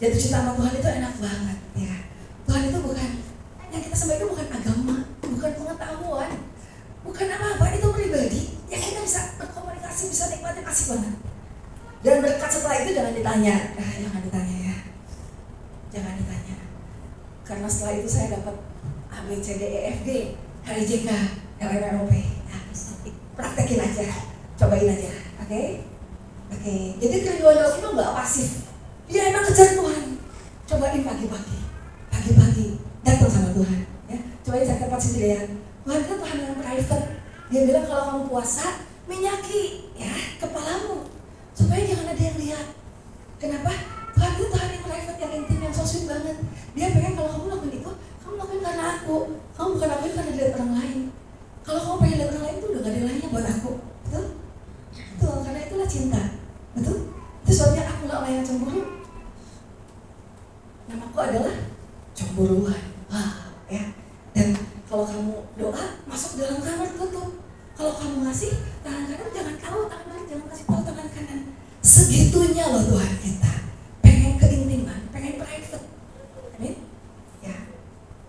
Jatuh cinta sama Tuhan itu enak banget ya. Tuhan itu bukan, yang kita sembah itu bukan agama, bukan pengetahuan, bukan apa-apa, itu pribadi yang kita bisa berkomunikasi, bisa nikmatin, asik banget. Dan berkat setelah itu jangan ditanya, jangan ditanya ya, jangan ditanya. Karena setelah itu saya dapat A, B, C, D, E, F, G, HIJK, LMNOP. Praktekin aja, cobain aja, oke? Jadi kerinduan Daud itu nggak pasif, dia emang kejar Tuhan. Cobain pagi-pagi, datang sama Tuhan. Ya, cobain saya tempat sendirian. Tuhan itu Tuhan yang private. Dia bilang kalau kamu puasa, minyaki ya kepalamu, supaya jangan ada yang lihat. Kenapa? Tuhan itu Tuhan yang private, yang intim, yang so sweet banget. Dia pengen kalau kamu lakuin itu, kamu lakuin karena aku. Kamu bukan lakuin karena dilihat orang lain. Kalau kamu pengen lihat orang lain itu udah gak ada lainnya buat aku. Betul? Betul, karena itulah cinta. Betul? Itu sebabnya aku gak layak cemburu. Namaku adalah cemburuan. Wah, ya. Dan kalau kamu doa, masuk dalam kamar tutup. Kalau kamu ngasih, tangan kanan jangan tahu, tangan kiri jangan kasih tahu tangan kanan. Segitunya loh Tuhan kita. Pengen keintiman, pengen private. Amin? Ya.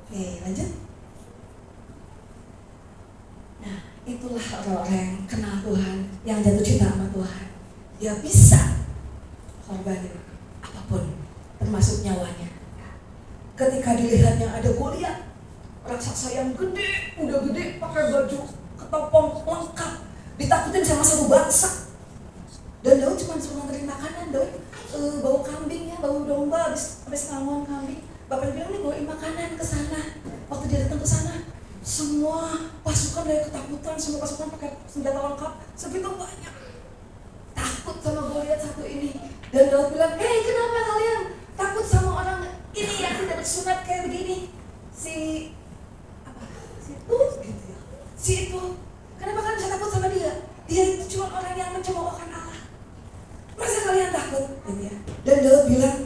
Oke, lanjut. Nah, itulah orang-orang yang kenal Tuhan, yang jatuh cinta sama Tuhan. Dia bisa korbanin apapun, termasuk nyawanya. Ketika dilihatnya ada Goliat, raksasa yang gede, udah gede, pakai baju ketopong lengkap, ditakutin sama satu bangsa. Dan Daud cuma suruh nganterin makanan. Daud bawa kambing ya, bawa domba, habis ngangon kambing. Bapaknya bilang nih bawain makanan ke sana. Waktu dia datang ke sana, semua pasukan dari ketakutan, semua pasukan pakai senjata lengkap, segitu banyak. Takut sama Goliat satu ini. Dan Daud bilang, kenapa kalian takut sama orang ini yang tidak bersunat kayak begini? Si itu. Kenapa kalian bisa takut sama dia? Dia itu cuma orang yang mencemoohkan Allah. Masa kalian takut? Gitu ya. Dan Daud bilang,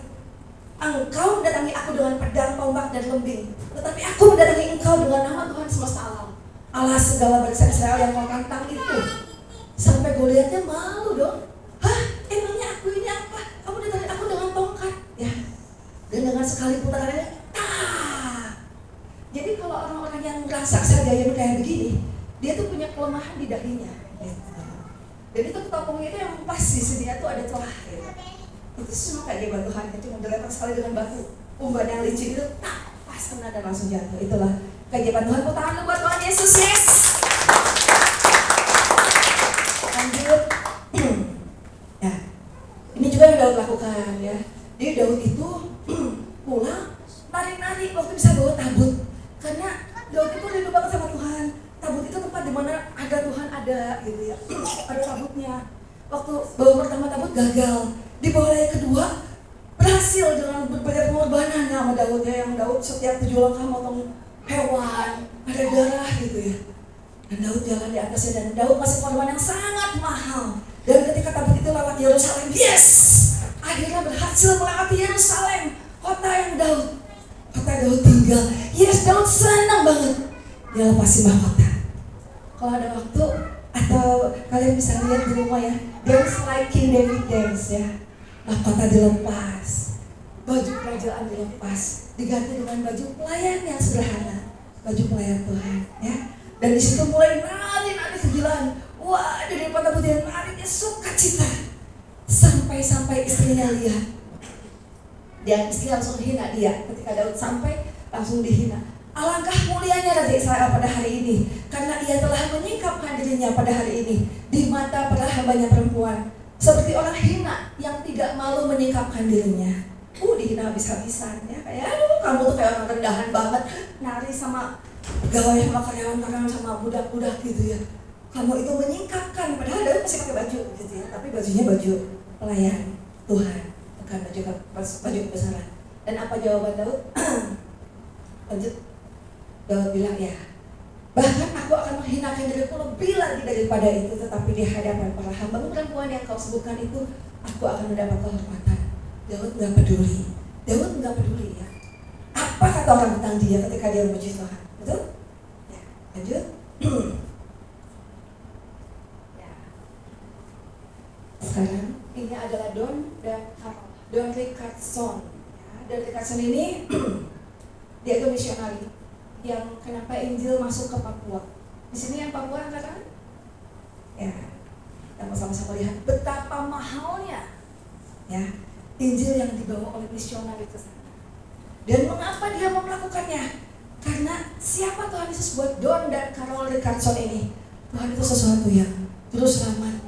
engkau mendatangi aku dengan pedang, tombak, dan lembing. Tetapi aku mendatangi engkau dengan nama Tuhan semesta alam, Allah segala bangsa Israel yang kau tantang itu. Sampai Goliatnya malu dong. Emangnya aku ini apa? Kamu datangi aku dengan tongkat. Ya. Dan dengan sekali putarannya, Jadi kalau orang-orang yang raksasa gaya kayak begini, dia tuh punya kelemahan di dahinya. Gitu. Dan itu ketopongnya itu yang pas di sini tuh ada celah. Gitu. Itu semua kayak dia Tuhan, cuma dilempar sekali dengan batu umban yang licin itu, pas kena dan langsung jatuh. Itulah keajaiban Tuhan. Tangan lu buat Tuhan Yesus, yes. Lanjut. Ya, ini juga yang Daud lakukan ya. Jadi Daud itu pulang nari-nari waktu bisa bawa tabut. Karena Daud itu rindu banget sama Tuhan. Tabut itu tempat di mana ada Tuhan ada gitu ya. Ada tabutnya. Waktu bawa pertama tabut gagal. Di bawa yang kedua berhasil dengan berbagai pengorbanan sama Daud ya. Yang Daud setiap 7 langkah motong hewan, ada darah gitu ya. Dan Daud jalan di atasnya dan Daud masih korban yang sangat mahal. Dan ketika tabut itu lewat Yerusalem, yes! Akhirnya berhasil melewati Yerusalem, kota yang kota Daud tinggal. Yes, Daud senang banget. Dia lepasin mahkota. Kalau ada waktu, Atau kalian bisa lihat di rumah ya, dance like King David dance ya. Mahkota dilepas, baju kerajaan dilepas, diganti dengan baju pelayan yang sederhana, baju pelayan Tuhan ya. Dan di situ mulai nari kegilaan. Wah, di depan tabu dia narinya sukacita. Sampai istrinya lihat. Dan istri langsung hina dia. Ketika Daud sampai, langsung dihina. Alangkah mulianya Raja Israel pada hari ini, karena ia telah menyingkapkan dirinya pada hari ini di mata para hambanya perempuan, seperti orang hina yang tidak malu menyingkapkan dirinya. Dihina habis-habisan ya. Kayak kamu tuh kayak orang rendahan banget, nari sama pegawai, sama karyawan-karyawan, sama budak-budak gitu ya. Kamu itu menyingkapkan, padahal Daud masih pakai baju gitu ya, tapi bajunya baju pelayan Tuhan, bukan baju kebesaran. Dan apa jawaban Daud? Lanjut, Daud bilang ya, bahkan aku akan menghinakan diriku lebih lagi daripada itu, tetapi di hadapan para hamba perempuan yang kau sebutkan itu, aku akan mendapat kehormatan. Daud nggak peduli ya. Apa kata orang tentang dia ketika dia memuji Tuhan? Betul? Ya, lanjut. Ya. Sekarang ini adalah Don dan Carol. Don Richardson. Ya, Don Richardson ini dia itu misionari yang kenapa Injil masuk ke Papua. Di sini yang Papua angkat tangan? Ya, kita sama-sama lihat betapa mahalnya ya Injil yang dibawa oleh misionari ke sana. Dan mengapa dia mau melakukannya? Karena siapa Tuhan Yesus buat Don dan Carol Richardson ini? Tuhan itu sesuatu yang terus selamat,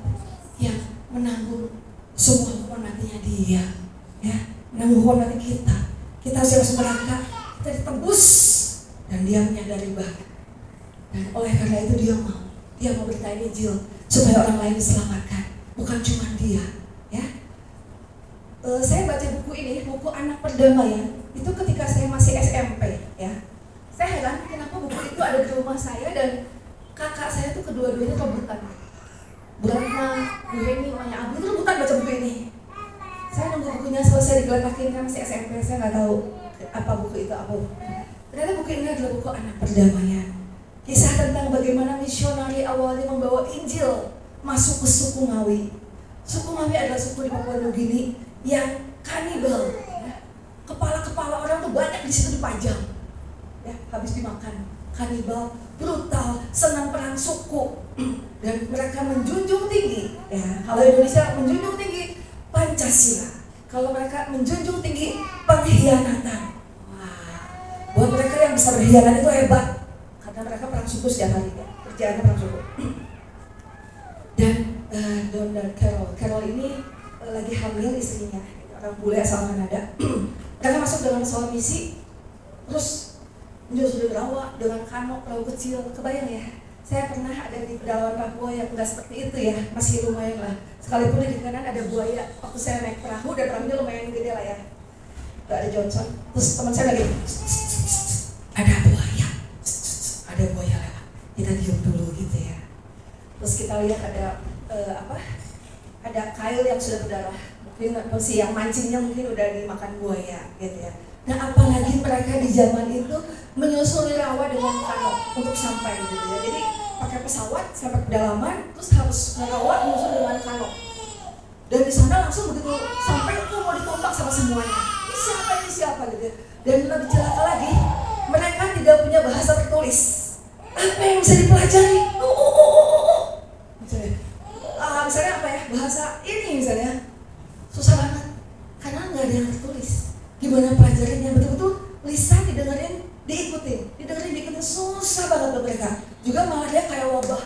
yang menanggung semua hukuman matinya dia, ya, menanggung hukuman mati kita. Kita harus masuk neraka, kita ditebus, dan dia menyadari bahwa. Dan oleh karena itu dia mau beritahu Injil supaya orang lain diselamatkan, bukan cuma dia, ya. Saya baca buku ini, buku Anak Perdamaian, itu ketika saya masih SMP, ya. Saya heran kenapa buku itu ada di rumah saya dan kakak saya tuh kedua-duanya rebutan. Bu Ratna, Bu Heni, Manya Abu itu rebutan baca buku ini. Saya nunggu bukunya selesai digeletakin, kan masih SMP, saya nggak tahu apa buku itu apa. Ternyata buku ini adalah buku Anak Perdamaian. Kisah tentang bagaimana misionari awalnya membawa Injil masuk ke suku Ngawi. Suku Ngawi adalah suku di Papua Nugini yang kanibal. Ya. Kepala-kepala orang tuh banyak di situ dipajang. Ya, habis dimakan. Kanibal, brutal, senang perang suku. Dan mereka menjunjung tinggi. Ya, kalau Indonesia menjunjung tinggi Pancasila. Kalau mereka menjunjung tinggi pengkhianatan. Buat mereka yang bisa berkhianat itu hebat, karena mereka perang suku setiap hari, ya. Kerjaannya perang suku. Dan Don dan Carol ini lagi hamil istrinya, orang bule asal Kanada. Mereka masuk dengan pesawat misi, terus menyusuri rawa dengan kano perahu kecil. Kebayang ya, saya pernah ada di pedalaman Papua yang enggak seperti itu ya, masih lumayan lah. Sekalipun di kanan ada buaya, waktu saya naik perahu dan perahunya lumayan gede lah ya. Gak ada Johnson, terus teman saya lagi ada buaya lewat, kita diam dulu gitu ya. Terus kita lihat ada ada kail yang sudah berdarah, mungkin si yang mancingnya mungkin udah dimakan buaya gitu ya. Nah, apalagi mereka di zaman itu menyusuri rawa dengan kano untuk sampai gitu ya. Jadi pakai pesawat sampai kedalaman, terus harus ngerawa menyusuri dengan kano. Dan di sana langsung begitu sampai itu mau ditombak sama semuanya. Ini siapa gitu ya. Dan lebih celaka lagi, mereka tidak punya bahasa tertulis. Apa yang bisa dipelajari? Misalnya apa ya? Bahasa ini misalnya susah banget karena nggak ada yang tertulis. Gimana pelajarinya? Betul-betul lisan diikutin susah banget buat mereka. Juga malaria kayak wabah.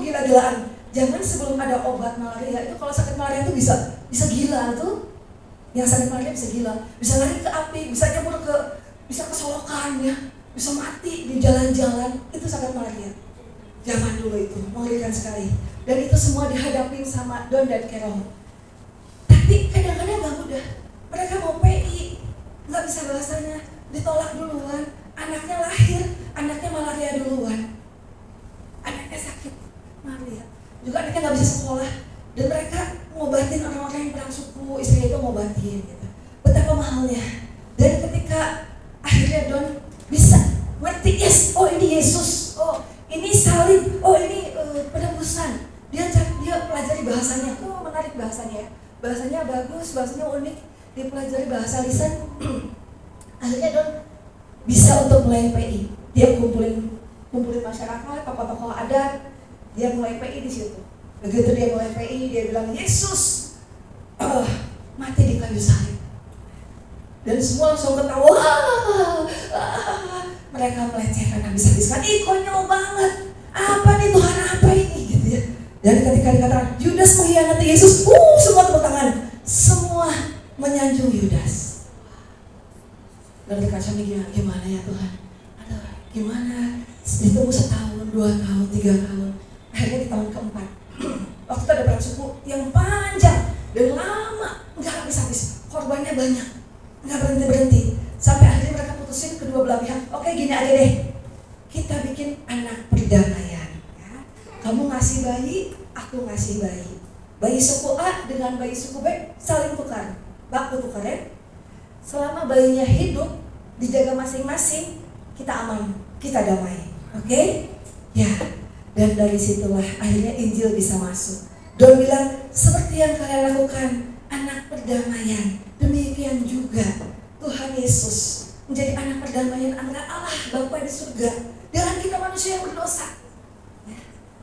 Gila-gilaan. Jangan sebelum ada obat malaria itu, kalau sakit malaria itu bisa gila tuh. Yang sakit malaria bisa gila, bisa lari ke api, bisa nyebur bisa kesolokan ya, bisa mati di jalan-jalan. Itu sakit malaria. Zaman dulu itu mengerikan sekali. Dan itu semua dihadapin sama Don dan Carol. Tapi kadang-kadang gak mudah. Mereka mau PI, gak bisa bahasanya, ditolak duluan. Anaknya lahir, anaknya malaria duluan. Anaknya sakit malaria. Juga anaknya gak bisa sekolah. Dan mereka ngobatin orang-orang yang perang suku, istrinya itu ngobatin gitu. Betapa mahalnya. Dan ketika akhirnya Don bisa ngerti, yes, oh ini Yesus, oh ini salib, oh ini penebusan. bahasanya bagus, bahasanya unik, dipelajari bahasa lisan. Akhirnya Don bisa untuk mulai PI. Dia kumpulin masyarakat, tokoh-tokoh adat, dia mulai PI di situ. Begitu dia mulai PI, dia bilang Yesus mati di kayu salib. Dan semua langsung ketawa. Mereka melecehkan habis-habiskan. Konyol banget. Apa nih Tuhan, apa ini gitu ya. Dan ketika dikatakan Yudas mengkhianati Yesus, semua tepuk tangan. Semua menyanjung Yudas. Dan mereka mikir, gimana ya Tuhan? Aduh, gimana? Ditunggu 1 tahun, 2 tahun, 3 tahun. Akhirnya di tahun keempat, waktu itu ada perang suku yang panjang dan lama, nggak habis-habis. Korbannya banyak, nggak berhenti-berhenti. Sampai akhirnya mereka putusin kedua belah pihak. Oke, gini aja deh, kita bikin anak perdamaian. Ya. Kamu ngasih bayi, aku ngasih bayi. Bayi suku A dengan bayi suku B saling tukar, baku tukar ya. Selama bayinya hidup, dijaga masing-masing, kita aman, kita damai. Oke? Ya, dan dari situlah akhirnya Injil bisa masuk. Don bilang, seperti yang kalian lakukan, anak perdamaian, demikian juga Tuhan Yesus menjadi anak perdamaian antara Allah Bapa di surga dengan kita manusia yang berdosa. Ya,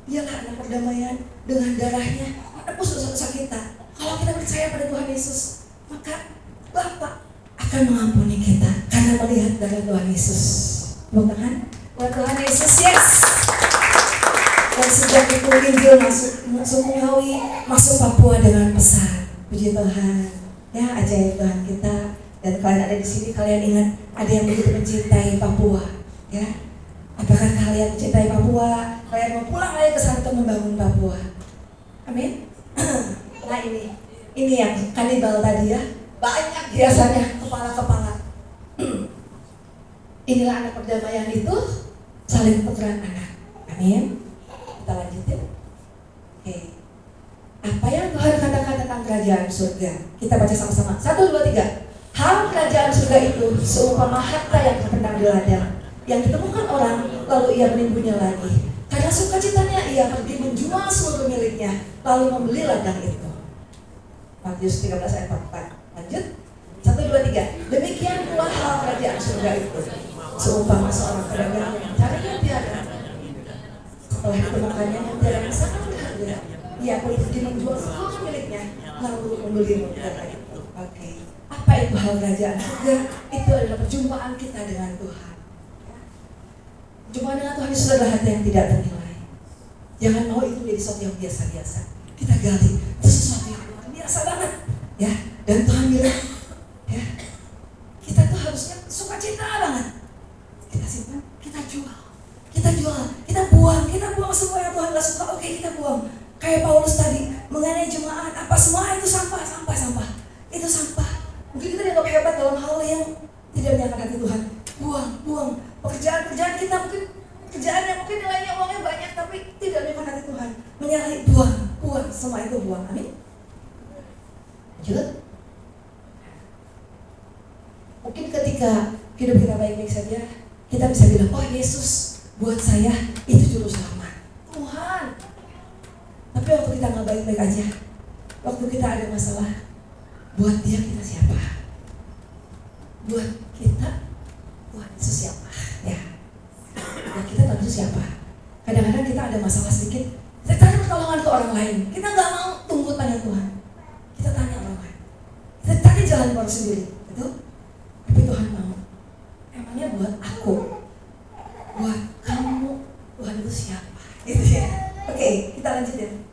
dialah anak perdamaian dengan darahnya menebus dosa-dosa kita. Kalau kita percaya pada Tuhan Yesus, maka Bapa akan mengampuni kita karena melihat darah Tuhan Yesus. Bukan tangan buat Tuhan Yesus, yes. Dan sejak itu Injil masuk Ngawi, masuk Papua dengan pesan. Puji Tuhan, ya ajaib Tuhan kita. Dan kalian ada di sini, kalian ingat ada yang begitu mencintai Papua, ya. Apakah kalian mencintai Papua? Kalian mau pulang lagi ke sana untuk membangun Papua? Amin. Nah ini yang kanibal tadi ya. Banyak biasanya kepala-kepala. Inilah anak perdamaian itu, saling tukeran anak. Amin. Kita lanjutin. Oke. Apa yang Tuhan katakan tentang kerajaan surga? Kita baca sama-sama. 1, 2, 3. Hal kerajaan surga itu seumpama harta yang terpendam di ladang, yang ditemukan orang, lalu ia menimbunnya lagi. Karena sukacitanya ia pergi menjual seluruh miliknya, lalu membeli ladang itu. Matius 13 ayat 44. Lanjut. 1, 2, 3. Demikian pula hal kerajaan surga itu seumpama seorang pedagang yang mencari yang tiada. Setelah ditemukannya yang tiada yang sangat berharga, ia pergi menjual seluruh miliknya, lalu membeli ladang itu. Oke. Apa itu hal kerajaan surga? Itu adalah perjumpaan kita dengan Tuhan. Perjumpaan dengan Tuhan itu adalah hati yang tidak ternilai. Jangan mau itu menjadi sesuatu yang biasa-biasa. Kita gali, itu sesuatu yang luar biasa banget, ya. Dan Tuhan bilang, ya, kita tuh harusnya sukacita banget. Kita simpan, kita jual, kita buang semua yang Tuhan gak suka. Oke, kita buang. Kayak Paulus tadi mengenai jemaat, apa semua itu sampah. Itu sampah. Mungkin kita dianggap hebat dalam hal yang tidak menyenangkan hati Tuhan. Buang. Pekerjaan kita mungkin kerjaan yang mungkin nilainya uangnya banyak tapi tidak menyenangkan hati Tuhan. Menyalahi, buang. Semua itu buang. Amin. Lanjut. Mungkin ketika hidup kita baik-baik saja, kita bisa bilang, oh Yesus buat saya itu juru selamat. Tuhan. Tapi waktu kita gak baik-baik aja, waktu kita ada masalah, buat dia kita siapa? Buat kita, Tuhan Yesus siapa? Ya. Buat kita Tuhan Yesus siapa? Kadang-kadang kita ada masalah sedikit, kita tanya pertolongan ke orang lain. Kita gak mau tunggu tanya Tuhan. Kita tanya orang lain. Kita tanya jalan keluar sendiri, gitu. Tapi Tuhan mau. Emangnya buat aku, buat kamu, Tuhan itu siapa? Gitu ya. Oke, kita lanjutin.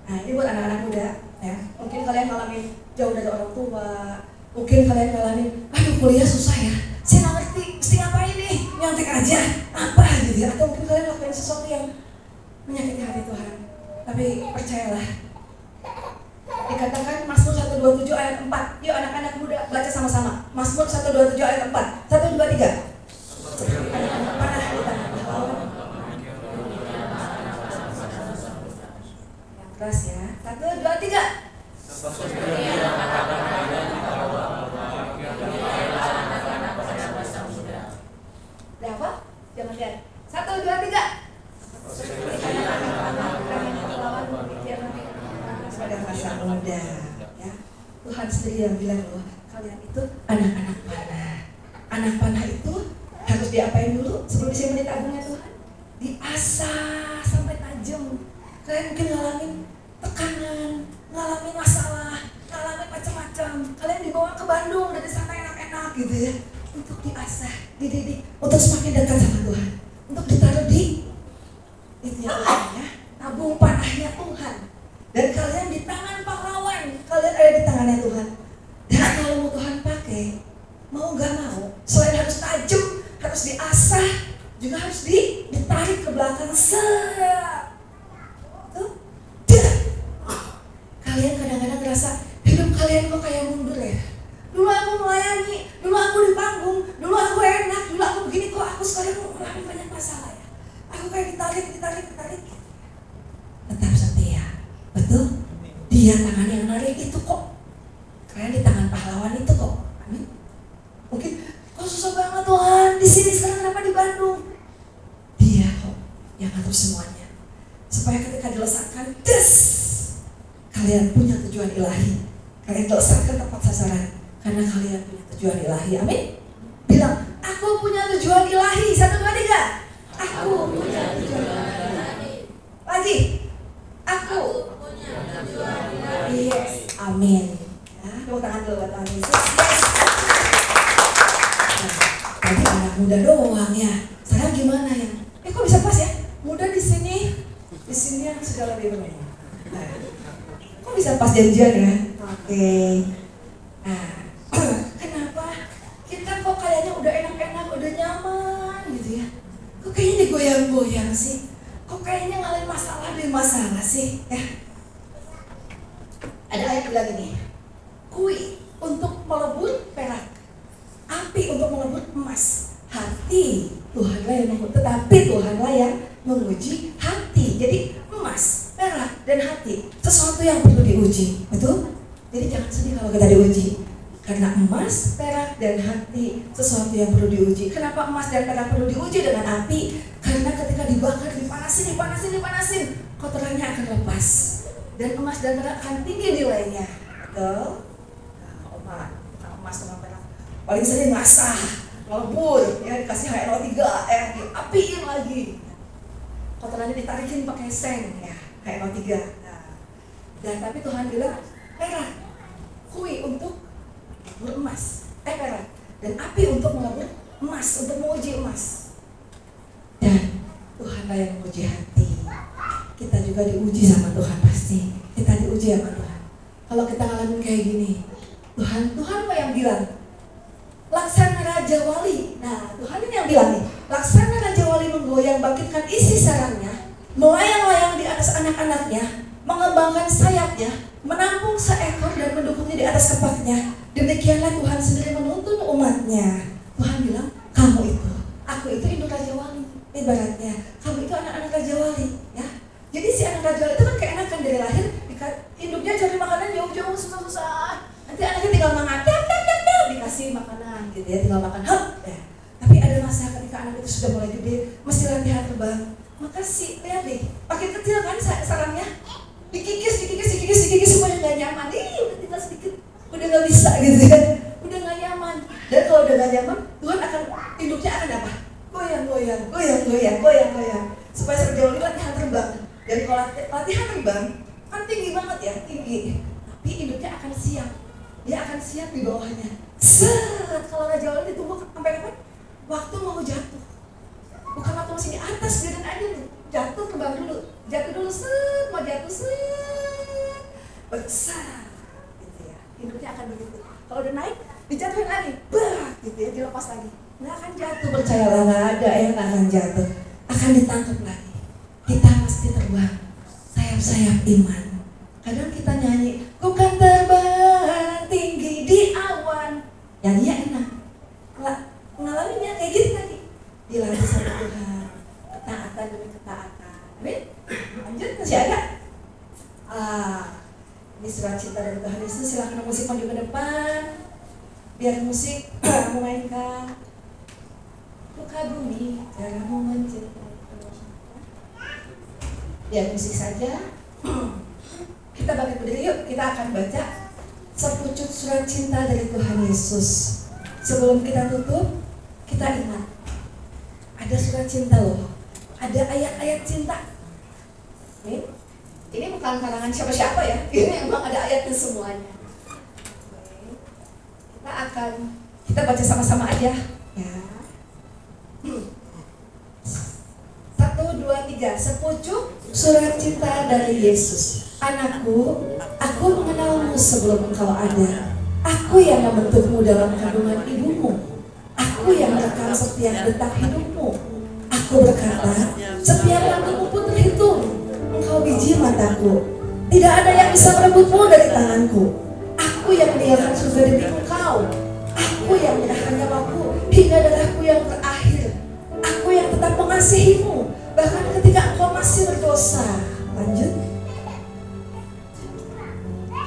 Nah, ini buat anak-anak muda, ya. Mungkin kalian ngalamin jauh dari orang tua. Mungkin kalian ngalamin, aduh kuliah susah ya. Saya nggak ngerti, mesti ngapain nih? Nyontek aja, apa gitu ya. Atau mungkin kalian lakukan sesuatu yang menyakiti hati Tuhan. Tapi percayalah, dikatakan Mazmur 127 ayat 4. Yuk anak-anak muda baca sama-sama. Mazmur 127 ayat 4. 1, 2, 3. Anak-anak panah di tangan pahlawan. Yang keras ya. 1, 2, 3. Udah apa? Jangan lihat. 1, 2, 3. masa muda. Ya. Tuhan sendiri yang bilang loh, kalian itu anak-anak panah. Anak panah itu harus diapain dulu sebelum disimpan di tabungnya Tuhan? Diasah sampai tajam. Kalian mungkin ngalamin tekanan, ngalamin masalah, ngalamin macam-macam. Kalian dibawa ke Bandung dari sana enak-enak gitu ya, untuk diasah, dididik, untuk semakin dekat sama Tuhan, untuk ditaruh di itu ya Tuhan ya, tabung panahnya Tuhan. Dan kalian di tangan pahlawan, kalian ada di tangannya Tuhan. Dan kalau mau Tuhan pakai, mau gak mau, selain harus tajam, harus diasah, juga harus ditarik ke belakang. Tuh, kalian kadang-kadang ngerasa hidup kalian kok kayak mundur ya. Dulu aku melayani, dulu aku di panggung, dulu aku enak, dulu aku begini, kok aku sekarang mengalami banyak masalah ya. Aku kayak ditarik. Tetap setia, betul? Dia tangan yang narik itu kok. Kalian di tangan pahlawan itu kok. Amin. Mungkin kok susah banget Tuhan di sini sekarang, kenapa di Bandung? Dia kok yang ngatur semuanya. Supaya ketika dilesatkan, kalian punya tujuan ilahi. Kalian dilesatkan tepat sasaran karena kalian punya tujuan ilahi. Amin. Bilang, aku punya tujuan ilahi. 1, 2, 3. Aku punya tujuan ilahi. Lagi. Aku punya tujuan ilahi. Yes. Amin. Ya, tepuk tangan dulu buat Tuhan Yesus. Yes. Tadi anak muda doang ya. Sekarang gimana ya? Kok bisa pas ya? Muda di sini yang sudah lebih berumur. Kok bisa pas janjian ya? Oke. Nah, kenapa kita kok kayaknya udah enak-enak, udah nyaman gitu ya? Kok kayaknya digoyang-goyang sih? Kok kayaknya ngalamin masalah demi masalah sih? Ya. Ada ayat bilang gini, kui untuk melebur perak, api untuk melebur emas, hati Tuhanlah yang menguji, tetapi Tuhanlah yang menguji hati. Jadi emas, perak, dan hati sesuatu yang perlu diuji, betul? Jadi jangan sedih kalau kita diuji, karena emas, perak, dan hati sesuatu yang perlu diuji. Kenapa emas dan perak perlu diuji dengan api? Karena ketika dibakar, dipanasin, kotorannya akan lepas, dan emas dan perak akan tinggi nilainya, betul? Nah, emas sama perak paling sering ngasah, ngelebur, ya dikasih HNO3, diapiin lagi, kotorannya ditarikin pakai seng, ya HNO3. Nah, dan tapi Tuhan bilang perak, kui untuk emas, perak, dan api untuk melebur emas, untuk menguji emas. Dan Tuhanlah yang menguji hati. Kita juga diuji sama Tuhan pasti. Kita diuji sama Tuhan. Kalau kita ngalamin kayak gini, Tuhan apa yang bilang? Laksana Raja Wali. Nah, Tuhan ini yang bilang nih, laksana Raja Wali menggoyang bangkitkan isi sarangnya, melayang-layang di atas anak-anaknya, mengembangkan sayapnya, menampung seekor dan mendukungnya di atas kepaknya. Demikianlah Tuhan sendiri menuntun umatnya. Tuhan bilang, kamu itu, aku itu induk Raja Wali. Ibaratnya, kamu itu anak-anak Raja Wali, ya. Jadi si anak Raja Wali itu kan keenakan dari lahir, induknya cari makanan jauh-jauh, susah-susah. Nanti anaknya tinggal makan, dikasih makanan gitu ya, tinggal makan, ya. Tapi ada masa ketika anak itu sudah mulai gede, mesti latihan terbang. Maka lihat deh, makin kecil kan sarangnya, dikikis semuanya nggak nyaman. Udah tinggal sedikit, udah nggak bisa gitu ya, udah nggak nyaman. Dan kalau udah nggak nyaman, Tuhan akan induknya akan apa? Goyang, supaya Raja Wali latihan terbang. Dan kalau latihan terbang kan tinggi banget ya, tinggi. Tapi induknya akan siap, dia akan siap di bawahnya. Kalau Raja Wali ditunggu sampai kapan? Waktu mau jatuh, bukan waktu masih di atas, biarin aja tuh jatuh, terbang dulu, mau jatuh, besar, gitu ya. Induknya akan begitu. Kalau udah naik, dijatuhin lagi, gitu ya, dilepas lagi. Nggak akan jatuh, percayalah, nggak ada yang akan jatuh, akan ditangkap lagi. Kita mesti terbang, sayap-sayap iman. Kadang kita nyanyi, ku kan terbang tinggi di awan. Nyanyinya enak, ngalaminnya kayak gitu tadi. Dilatih sama Tuhan, ketaatan demi ketaatan. Amin. Lanjut, masih ada? Ini surat cinta dari Tuhan Yesus. Silakan musik maju ke depan. Biar musik memainkan. Luka bumi, caramu mencintai. Biar musik saja. Kita bangkit berdiri yuk, kita akan baca sepucuk surat cinta dari Tuhan Yesus. Sebelum kita tutup, kita ingat ada surat cinta loh, ada ayat-ayat cinta. Ini bukan karangan siapa-siapa ya, ini emang ada ayatnya semuanya. Kita baca sama-sama aja ya. 1, 2, 3. Sepucuk surat cinta dari Yesus. Anakku, aku mengenalmu sebelum engkau ada. Aku yang membentukmu dalam kandungan ibumu. Aku yang merekam setiap detak hidupmu. Aku berkata, setiap langkahmu pun terhitung. Engkau biji mataku. Tidak ada yang bisa merebutmu dari tanganku. Aku yang meninggalkan surga demi engkau. Aku yang menahan nyawaku hingga darahku yang terakhir. Aku yang tetap mengasihimu bahkan ketika engkau masih berdosa. Lanjut.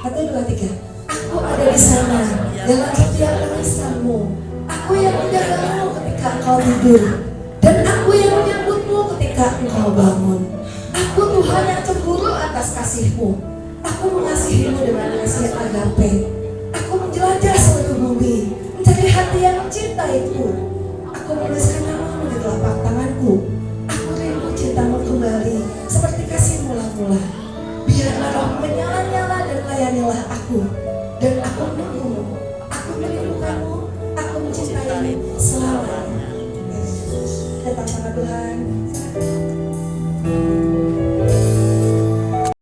1, 2, 3. Aku ada di sana dalam setiap tangisanmu. Aku yang menjagamu ketika engkau tidur, dan aku yang menyambutmu ketika engkau bangun. Aku Tuhan yang cemburu atas kasihmu. Aku mengasihimu dengan kasih agape. Aku menjelajah seluruh bumi, mencari hati yang mencintaiku. Aku menuliskan namamu di telapak tanganku. Aku rindu cintamu kembali seperti kasih mula-mula. Biarlah rohmu menyala-nyala dan layanilah aku. Dan aku menunggumu, aku merindukanmu, aku mencintaimu selamanya. Datang sama Tuhan.